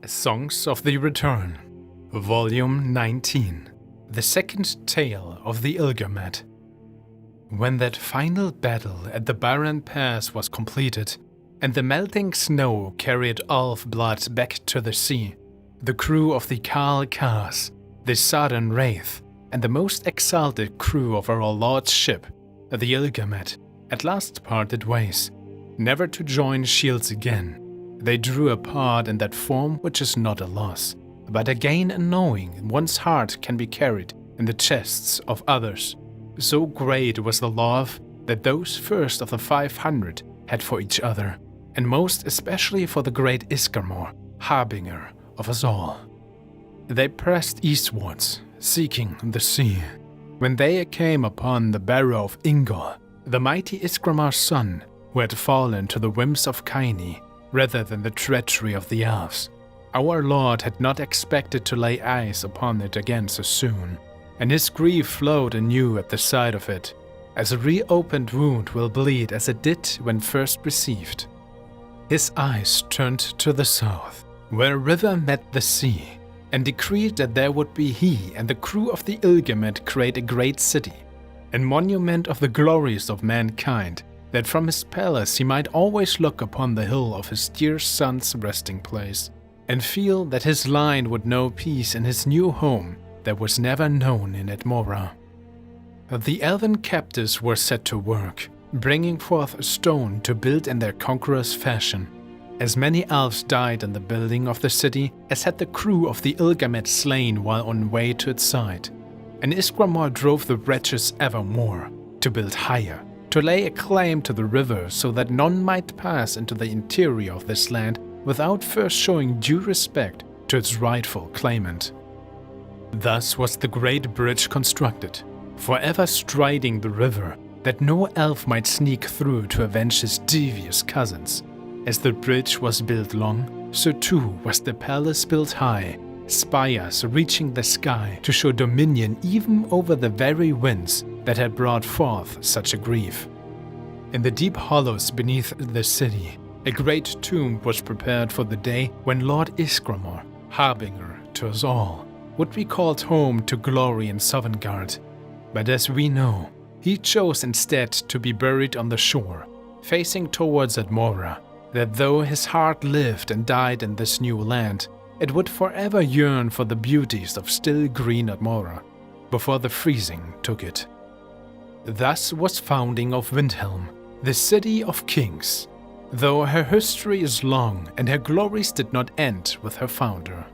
Songs of the Return, Volume 19, the second tale of the Ylgermet. When that final battle at the Barren Pass was completed, and the melting snow carried Ulf blood back to the sea, the crew of the Carl Cars, the Southern Wraith, and the most exalted crew of our Lord's ship, the Ylgermet, at last parted ways, never to join shields again. They drew apart in that form which is not a loss, but again a knowing one's heart can be carried in the chests of others. So great was the love that those first of the 500 had for each other, and most especially for the great Ysgramor, harbinger of us all. They pressed eastwards, seeking the sea. When they came upon the barrow of Ingol, the mighty Ysgramor's son, who had fallen to the whims of Kaini, rather than the treachery of the elves, our Lord had not expected to lay eyes upon it again so soon, and his grief flowed anew at the sight of it, as a reopened wound will bleed as it did when first received. His eyes turned to the south, where a river met the sea, and decreed that there would be he and the crew of the Ylgermet create a great city, a monument of the glories of mankind, that from his palace he might always look upon the hill of his dear son's resting place, and feel that his line would know peace in his new home that was never known in Edmora. The elven captives were set to work, bringing forth a stone to build in their conqueror's fashion. As many elves died in the building of the city as had the crew of the Ylgermet slain while on way to its side, and Ysgramor drove the wretches ever more to build higher, to lay a claim to the river so that none might pass into the interior of this land without first showing due respect to its rightful claimant. Thus was the great bridge constructed, forever striding the river, that no elf might sneak through to avenge his devious cousins. As the bridge was built long, so too was the palace built high, spires reaching the sky to show dominion even over the very winds that had brought forth such a grief. In the deep hollows beneath the city, a great tomb was prepared for the day when Lord Ysgramor, harbinger to us all, would be called home to glory in Sovngarde. But as we know, he chose instead to be buried on the shore, facing towards Edmora, that though his heart lived and died in this new land, it would forever yearn for the beauties of still green Edmora, before the freezing took it. Thus was founding of Windhelm, the city of kings, though her history is long and her glories did not end with her founder.